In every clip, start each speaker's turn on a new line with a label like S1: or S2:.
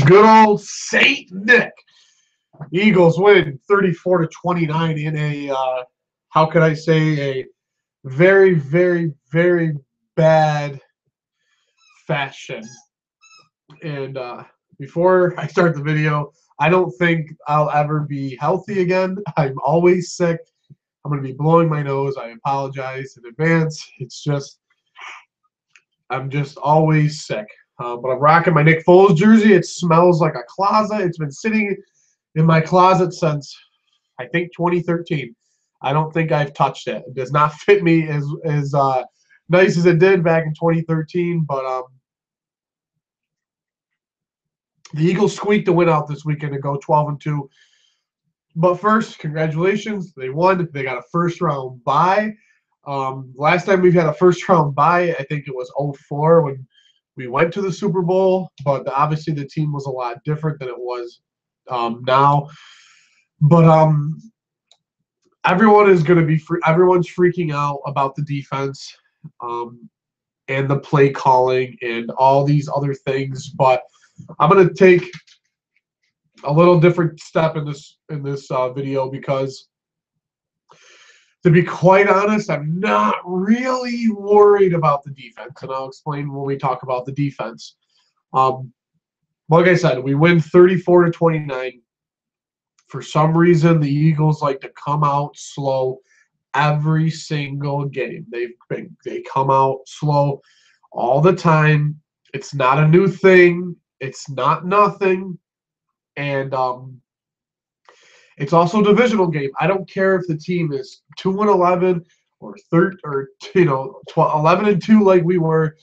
S1: Good old Saint Nick. Eagles win 34-29 in a how could I say, a very, very, very bad fashion. And before I start the video, I don't think I'll ever be healthy again. I'm always sick. I'm going to be blowing my nose. I apologize in advance. It's just, I'm just always sick. But I'm rocking my Nick Foles jersey. It smells like a closet. It's been sitting in my closet since, I think, 2013. I don't think I've touched it. It does not fit me as nice as it did back in 2013. But the Eagles squeaked the win out this weekend to go 12-2. But first, congratulations. They won. They got a first-round bye. Last time we've had a first-round bye, I think it was 2004 when we went to the Super Bowl. But obviously the team was a lot different than it was now. But everyone is going to be everyone's freaking out about the defense and the play calling and all these other things. But I'm going to take a little different step in this video because, to be quite honest, I'm not really worried about the defense, and I'll explain when we talk about the defense. Like I said, we win 34-29. For some reason, the Eagles like to come out slow every single game. They come out slow all the time. It's not a new thing. It's not nothing. And it's also a divisional game. I don't care if the team is 2-11 or 11-2 like we were.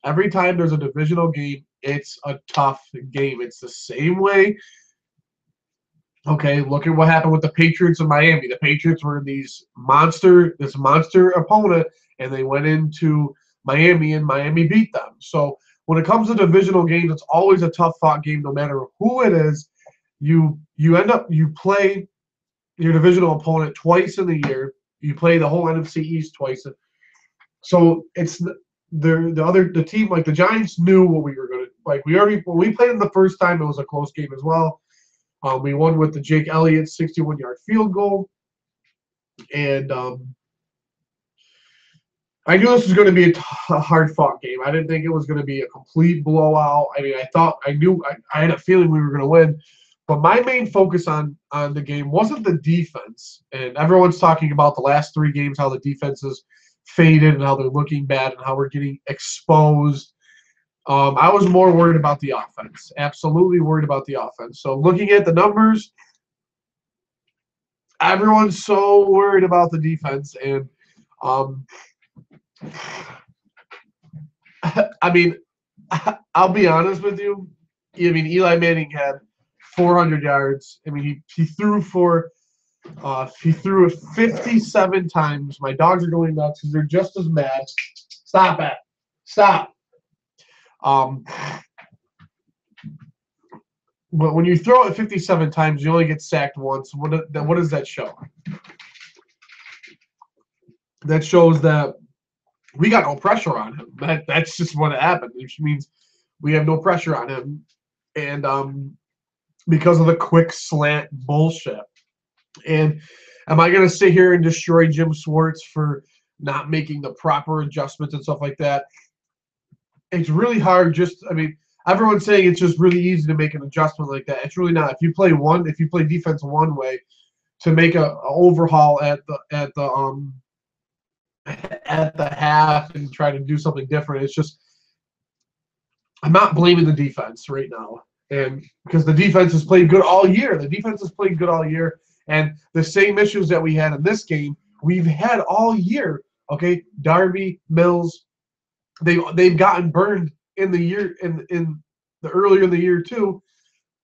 S1: Every time there's a divisional game, it's a tough game. It's the same way. Okay, look at what happened with the Patriots in Miami. The Patriots were this monster opponent, and they went into Miami, and Miami beat them. So when it comes to divisional games, it's always a tough fought game, no matter who it is. You play your divisional opponent twice in the year. You play the whole NFC East twice. So it's the team, like the Giants, knew what we were going to like. When we played them the first time, it was a close game as well. We won with the Jake Elliott 61-yard field goal, and I knew this was going to be a hard-fought game. I didn't think it was going to be a complete blowout. I mean, I had a feeling we were going to win, but my main focus on the game wasn't the defense. And everyone's talking about the last 3 games, how the defense has faded and how they're looking bad and how we're getting exposed. I was more worried about the offense. Absolutely worried about the offense. So looking at the numbers, everyone's so worried about the defense. And I mean, I'll be honest with you. I mean, Eli Manning had 400 yards. I mean, he threw it 57 times. My dogs are going nuts because they're just as mad. Stop it. Stop. But when you throw it 57 times, you only get sacked once. What does that show? That shows that we got no pressure on him. That's just what happened, which means we have no pressure on him. And because of the quick slant bullshit. And am I going to sit here and destroy Jim Schwartz for not making the proper adjustments and stuff like that? It's really hard. Everyone's saying it's just really easy to make an adjustment like that. It's really not. If you play defense one way, to make a overhaul at the half and try to do something different, it's just, I'm not blaming the defense right now, and because the defense has played good all year. And the same issues that we had in this game, we've had all year. Okay, Darby, Mills. They've gotten burned in the earlier in the year too,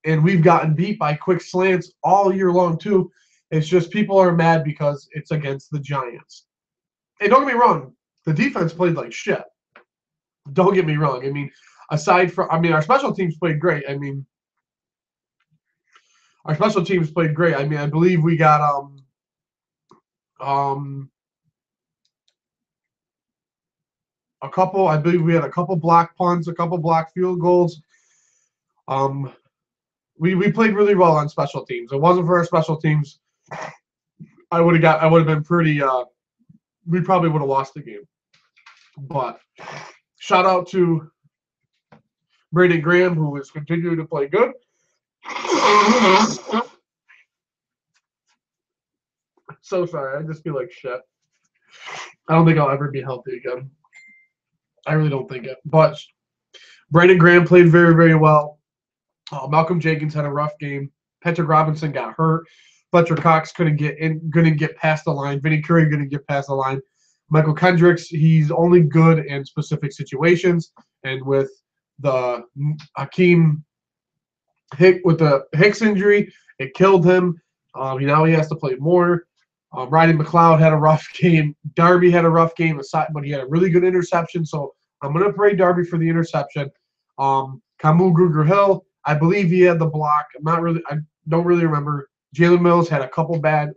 S1: and we've gotten beat by quick slants all year long too. It's just people are mad because it's against the Giants. And don't get me wrong, the defense played like shit. Don't get me wrong. I mean, our special teams played great. I believe we got I believe we had a couple block punts, a couple block field goals. We played really well on special teams. It wasn't for our special teams, I would have been pretty. We probably would have lost the game. But shout out to Brandon Graham, who is continuing to play good. So sorry, I just feel like shit. I don't think I'll ever be healthy again. I really don't think it. But Brandon Graham played very, very well. Malcolm Jenkins had a rough game. Patrick Robinson got hurt. Fletcher Cox couldn't get past the line. Vinny Curry couldn't get past the line. Michael Kendricks, he's only good in specific situations. And with the Hicks injury, it killed him. Now he has to play more. Rodney McLeod had a rough game. Darby had a rough game, but he had a really good interception. So I'm going to praise Darby for the interception. Kamu Grugier-Hill, I believe he had the block. I don't really remember. Jalen Mills had a couple bad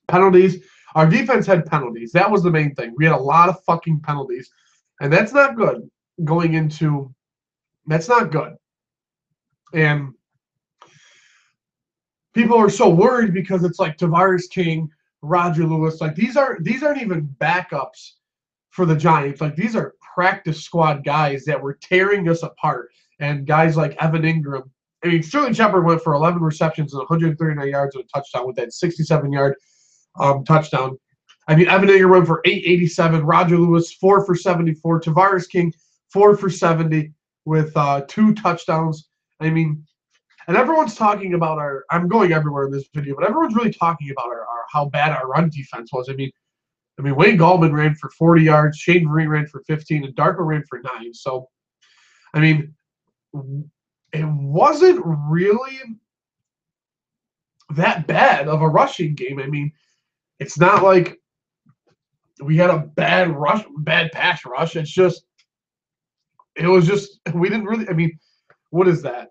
S1: penalties. Our defense had penalties. That was the main thing. We had a lot of fucking penalties. And that's not good that's not good. And people are so worried because it's like Tavares King, Roger Lewis. Like these aren't even backups for the Giants. Like these are practice squad guys that were tearing us apart. And guys like Evan Ingram. I mean, Sterling Shepard went for 11 receptions and 139 yards and a touchdown with that 67-yard touchdown. I mean, Evan Ingram went for 887. Roger Lewis 4 for 74. Tavares King 4 for 70 with 2 touchdowns. I mean, and everyone's talking about I'm going everywhere in this video, but everyone's really talking about how bad our run defense was. I mean, Wayne Gallman ran for 40 yards, Shane Vereen ran for 15, and Darko ran for 9. So, I mean, it wasn't really that bad of a rushing game. I mean, it's not like we had a bad pass rush. We didn't really. I mean, what is that?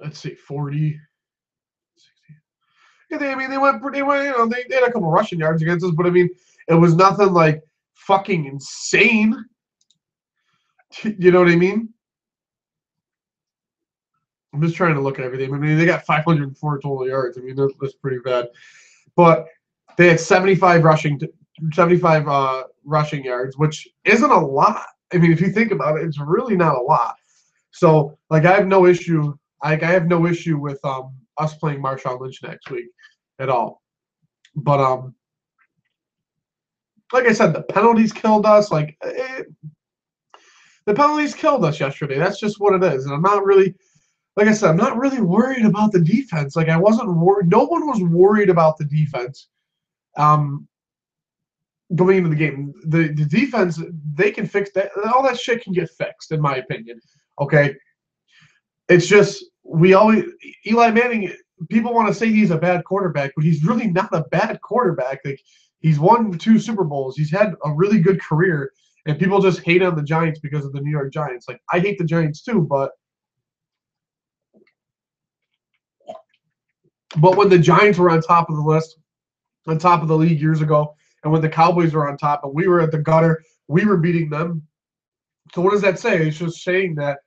S1: Let's see, 40, 60. Yeah, they went, they had a couple rushing yards against us, but I mean, it was nothing like fucking insane. You know what I mean? I'm just trying to look at everything. I mean, they got 504 total yards. I mean, that's pretty bad. But they had 75 rushing yards, which isn't a lot. I mean, if you think about it, it's really not a lot. So, like, I have no issue. I have no issue with us playing Marshawn Lynch next week at all. But like I said, the penalties killed us. The penalties killed us yesterday. That's just what it is. And I'm not really, like I said, I'm not really worried about the defense. Like I wasn't worried. No one was worried about the defense. Going into the game, the defense, they can fix that. All that shit can get fixed, in my opinion. Okay. It's just Eli Manning, people want to say he's a bad quarterback, but he's really not a bad quarterback. Like he's won 2 Super Bowls. He's had a really good career, and people just hate on the Giants because of the New York Giants. Like I hate the Giants too, but when the Giants were on top of the list, on top of the league years ago, and when the Cowboys were on top and we were at the gutter, we were beating them. So what does that say? It's just saying that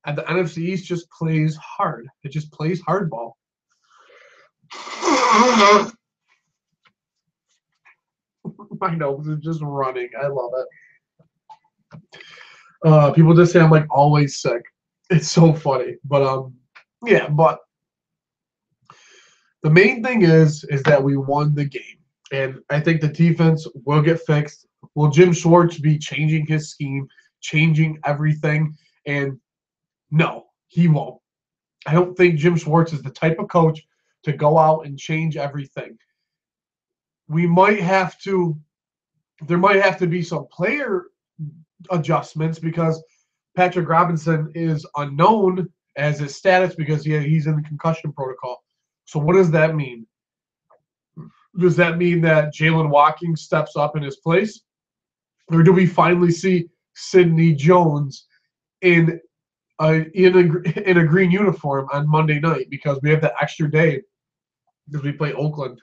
S1: and the NFC East just plays hard. It just plays hardball. My nose is just running. I love it. People just say I'm like always sick. It's so funny. But yeah, but the main thing is that we won the game. And I think the defense will get fixed. Will Jim Schwartz be changing his scheme, changing everything? And no, he won't. I don't think Jim Schwartz is the type of coach to go out and change everything. There might have to be some player adjustments because Patrick Robinson is unknown as his status because he's in the concussion protocol. So what does that mean? Does that mean that Jalen Watkins steps up in his place? Or do we finally see Sidney Jones in a green uniform on Monday night because we have that extra day because we play Oakland?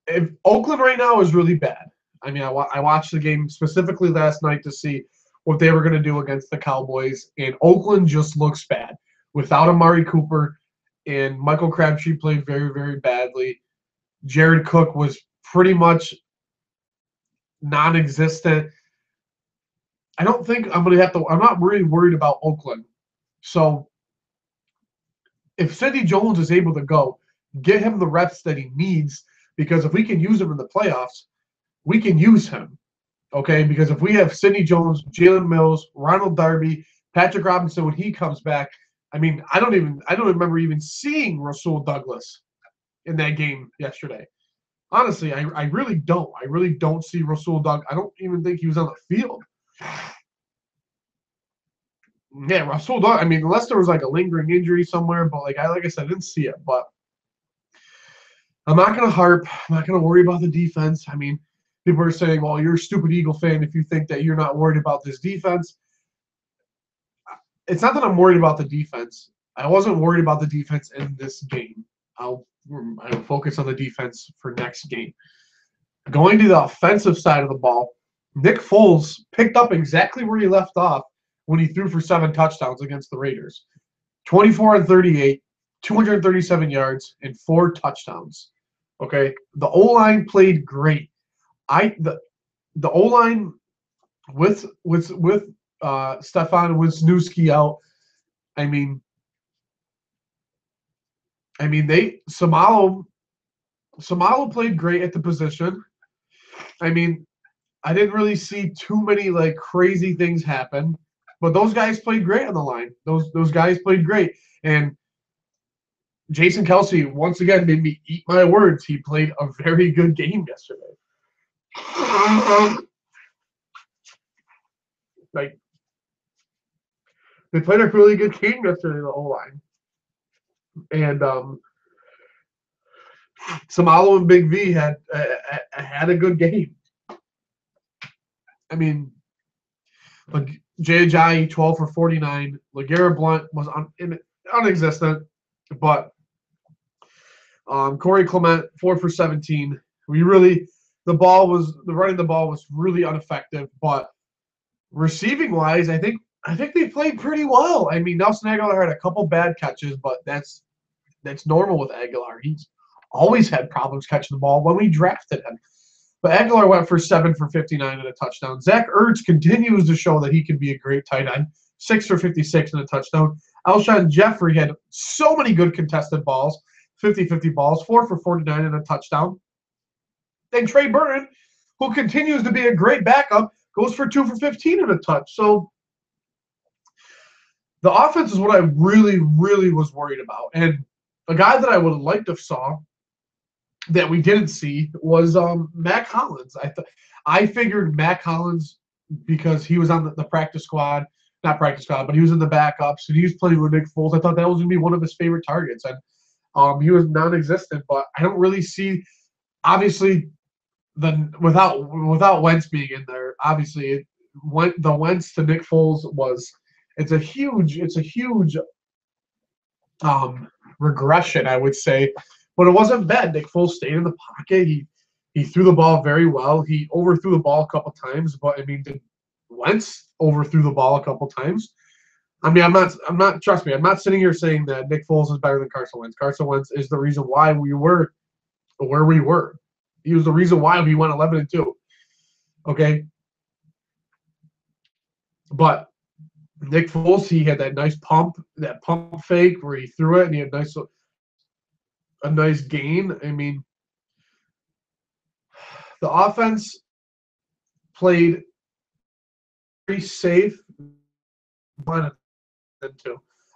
S1: If Oakland right now is really bad. I mean, I watched the game specifically last night to see what they were going to do against the Cowboys, and Oakland just looks bad without Amari Cooper, and Michael Crabtree played very, very badly. Jared Cook was pretty much non-existent. I don't think I'm going to have to. I'm not really worried about Oakland. So if Sidney Jones is able to go, get him the reps that he needs, because if we can use him in the playoffs, we can use him. Okay, because if we have Sidney Jones, Jalen Mills, Ronald Darby, Patrick Robinson when he comes back, I mean, I don't remember even seeing Rasul Douglas in that game yesterday. Honestly, I really don't. I really don't see Rasul Douglas. I don't even think he was on the field. Yeah, Rasul Douglas. I mean, unless there was like a lingering injury somewhere, but like I said, I didn't see it. But I'm not gonna harp. I'm not gonna worry about the defense. I mean, people are saying, well, you're a stupid Eagle fan if you think that you're not worried about this defense. It's not that I'm worried about the defense. I wasn't worried about the defense in this game. I'll focus on the defense for next game. Going to the offensive side of the ball, Nick Foles picked up exactly where he left off when he threw for 7 touchdowns against the Raiders. 24 on 38, 237 yards, and 4 touchdowns. Okay, the O-line played great. The O-line with Stefan Wisniewski out. I mean Samalo played great at the position. I mean, I didn't really see too many like crazy things happen, but those guys played great on the line. Those guys played great, and Jason Kelce once again made me eat my words. He played a very good game yesterday. Like they played a really good game yesterday, the whole line, and Samalo and Big V had a good game. I mean, like Jay Ajayi 12 for 49. LeGarrette Blount was unexistent, but Corey Clement 4 for 17. The running the ball was really ineffective, but receiving wise, I think they played pretty well. I mean, Nelson Aguilar had a couple bad catches, but that's normal with Aguilar. He's always had problems catching the ball when we drafted him. But Aguilar went for 7 for 59 and a touchdown. Zach Ertz continues to show that he can be a great tight end. 6 for 56 and a touchdown. Alshon Jeffrey had so many good contested balls, 50-50 balls, 4 for 49 and a touchdown. Then Trey Burton, who continues to be a great backup, goes for 2 for 15 and a touch. So the offense is what I really, really was worried about. And a guy that I would have liked to have saw that we didn't see was Mac Hollins. I figured Mac Hollins, because he was on the practice squad, not practice squad, but he was in the backups and he was playing with Nick Foles. I thought that was going to be one of his favorite targets, and he was non-existent. But I don't really see, obviously, without Wentz being in there. Obviously, the Wentz to Nick Foles it's a huge regression, I would say. But it wasn't bad. Nick Foles stayed in the pocket. He threw the ball very well. He overthrew the ball a couple times, but I mean, Wentz overthrew the ball a couple times. I mean, trust me, I'm not sitting here saying that Nick Foles is better than Carson Wentz. Carson Wentz is the reason why we were where we were. He was the reason why we went 11-2. Okay. But Nick Foles, he had that pump fake where he threw it and he had a nice gain. I mean, the offense played very safe, but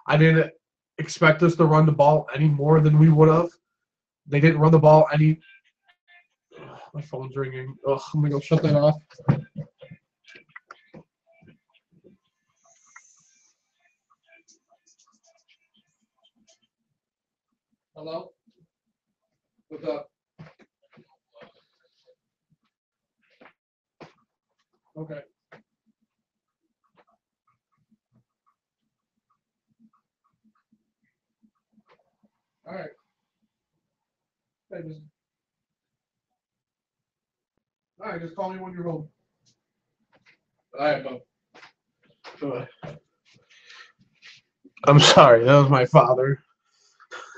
S1: I didn't expect us to run the ball any more than we would have. They didn't run the ball any. My phone's ringing. Ugh, I'm gonna go shut that off. Hello? What's up? Okay. All right. All All right, just call me when you're home. All right, bub. I'm sorry. That was my father.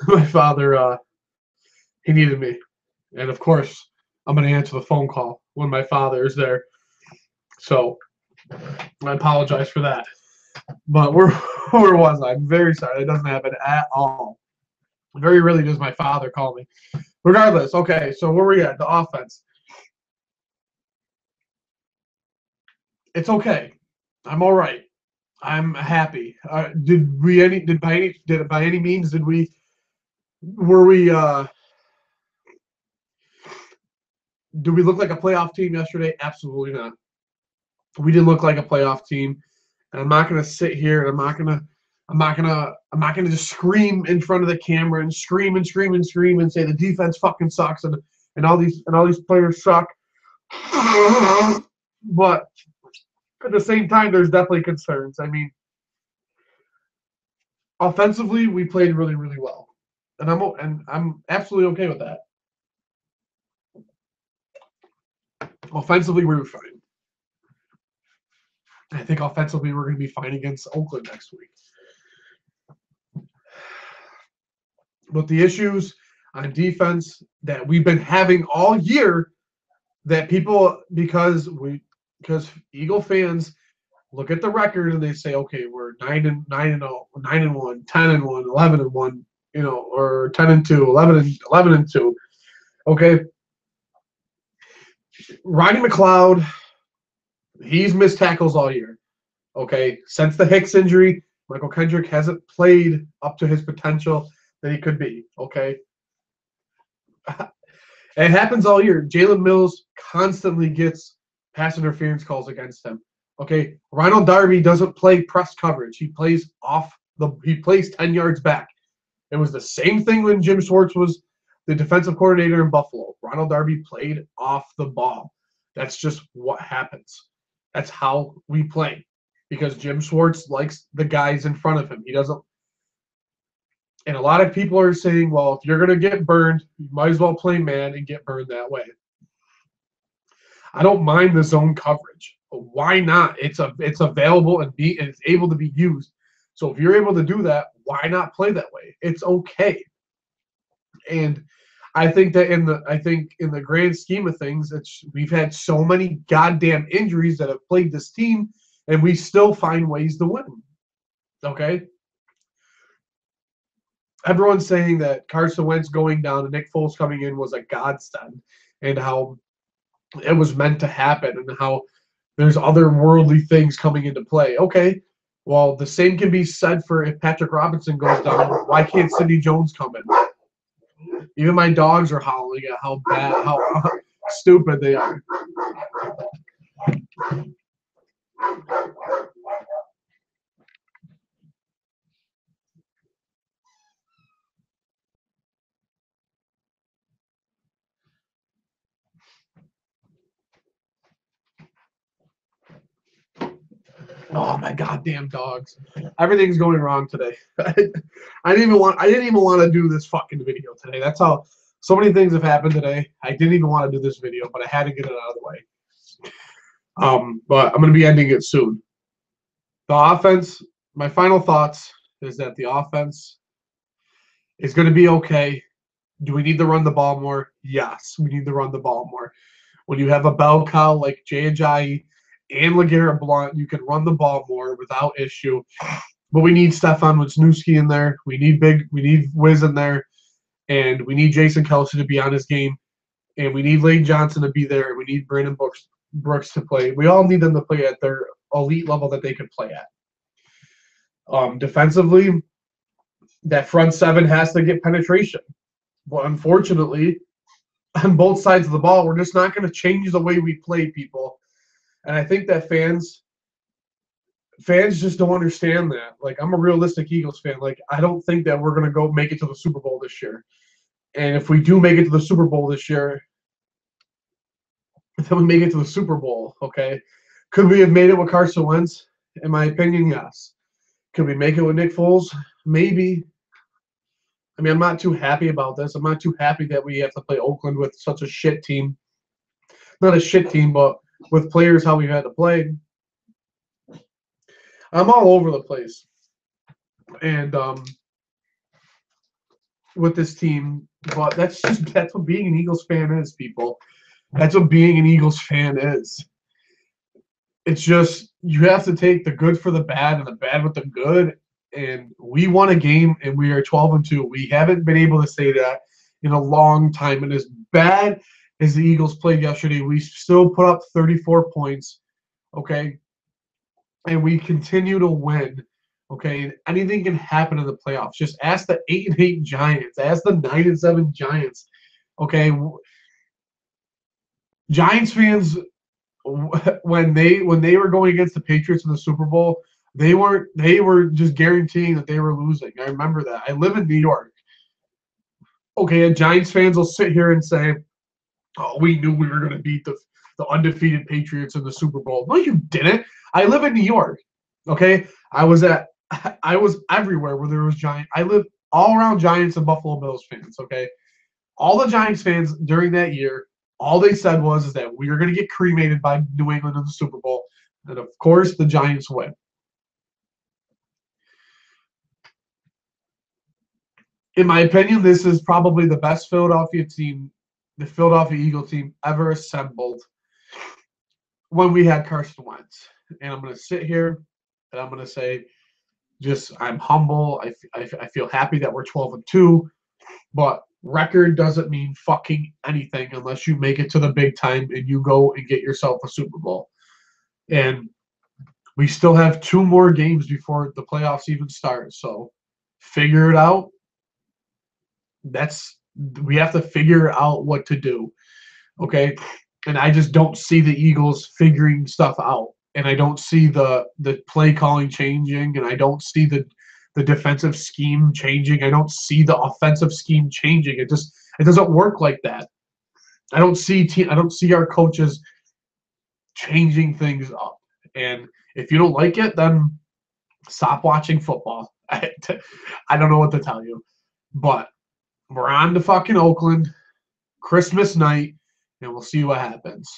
S1: My father, he needed me. And of course, I'm going to answer the phone call when my father is there. So I apologize for that. But where was I? I'm very sorry. It doesn't happen at all. Very rarely does my father call me. Regardless, okay, so where we at? The offense. It's okay. I'm all right. I'm happy. Did by any means did we were we did we look like a playoff team yesterday? Absolutely not. We didn't look like a playoff team. And I'm not gonna sit here and I'm not gonna just scream in front of the camera and scream and scream and scream and say the defense fucking sucks and all these players suck. But at the same time, there's definitely concerns. I mean, offensively, we played really, really well, and I'm absolutely okay with that. Offensively, we were fine. I think offensively, we're going to be fine against Oakland next week. But the issues on defense that we've been having all year, that people because Eagle fans look at the record and they say, okay, we're 9-0, 9-1, 10-1, 11-1, or 10-2, 11-2. Okay. Rodney McLeod, he's missed tackles all year. Okay. Since the Hicks injury, Michael Kendrick hasn't played up to his potential that he could be. Okay. It happens all year. Jalen Mills constantly gets pass interference calls against him. Okay. Ronald Darby doesn't play press coverage. He plays 10 yards back. It was the same thing when Jim Schwartz was the defensive coordinator in Buffalo. Ronald Darby played off the ball. That's just what happens. That's how we play. Because Jim Schwartz likes the guys in front of him. He doesn't. And a lot of people are saying, well, if you're going to get burned, you might as well play man and get burned that way. I don't mind the zone coverage. Why not? It's available and it's able to be used. So if you're able to do that, why not play that way? It's okay. And I think that in the grand scheme of things, we've had so many goddamn injuries that have plagued this team, and we still find ways to win. Okay? Everyone's saying that Carson Wentz going down and Nick Foles coming in was a godsend, and how it was meant to happen, and how there's other worldly things coming into play. Okay, well, the same can be said for if Patrick Robinson goes down. Why can't Sidney Jones come in? Even my dogs are howling at how bad, how stupid they are. Oh my goddamn dogs! Everything's going wrong today. I didn't even want to do this fucking video today. That's how so many things have happened today. I didn't even want to do this video, but I had to get it out of the way. But I'm gonna be ending it soon. The offense. My final thoughts is that the offense is going to be okay. Do we need to run the ball more? Yes, we need to run the ball more. When you have a bell cow like Jay Ajayi and LeGarrette Blount, you can run the ball more without issue. But we need Stefan Wisniewski in there. We need Wiz in there. And we need Jason Kelce to be on his game. And we need Lane Johnson to be there. We need Brandon Brooks to play. We all need them to play at their elite level that they could play at. Defensively, that front seven has to get penetration. But unfortunately, on both sides of the ball, we're just not going to change the way we play, people. And I think that fans just don't understand that. Like, I'm a realistic Eagles fan. Like, I don't think that we're going to go make it to the Super Bowl this year. And if we do make it to the Super Bowl this year, then we make it to the Super Bowl, okay? Could we have made it with Carson Wentz? In my opinion, yes. Could we make it with Nick Foles? Maybe. I mean, I'm not too happy about this. I'm not too happy that we have to play Oakland with such a shit team. not a shit team, but with players how we've had to play, I'm all over the place. And with this team, but that's what being an Eagles fan is, people. That's what being an Eagles fan is. It's just you have to take the good for the bad and the bad with the good. And we won a game and we are 12-2. We haven't been able to say that in a long time. And as bad as the Eagles played yesterday, we still put up 34 points. Okay. And we continue to win. Okay. Anything can happen in the playoffs. Just ask the 8-8 Giants. Ask the 9-7 Giants. Okay. Giants fans, when they were going against the Patriots in the Super Bowl, they were just guaranteeing that they were losing. I remember that. I live in New York. Okay, and Giants fans will sit here and say, "Oh, we knew we were going to beat the undefeated Patriots in the Super Bowl." No, you didn't. I live in New York. Okay, I was everywhere where there was Giants. I live all around Giants and Buffalo Bills fans. Okay, all the Giants fans during that year, all they said was that we are going to get cremated by New England in the Super Bowl, and of course the Giants win. In my opinion, this is probably the best Philadelphia team, the Philadelphia Eagle team ever assembled when we had Carson Wentz. And I'm going to sit here and I'm going to say, I'm humble. I feel happy that we're 12-2, but record doesn't mean fucking anything unless you make it to the big time and you go and get yourself a Super Bowl. And we still have 2 more games before the playoffs even start. So figure it out. We have to figure out what to do. Okay. And I just don't see the Eagles figuring stuff out. And I don't see the play calling changing, and I don't see the defensive scheme changing. I don't see the offensive scheme changing. It doesn't work like that. I don't see our coaches changing things up. And if you don't like it, then stop watching football. I don't know what to tell you. But we're on to fucking Oakland, Christmas night, and we'll see what happens.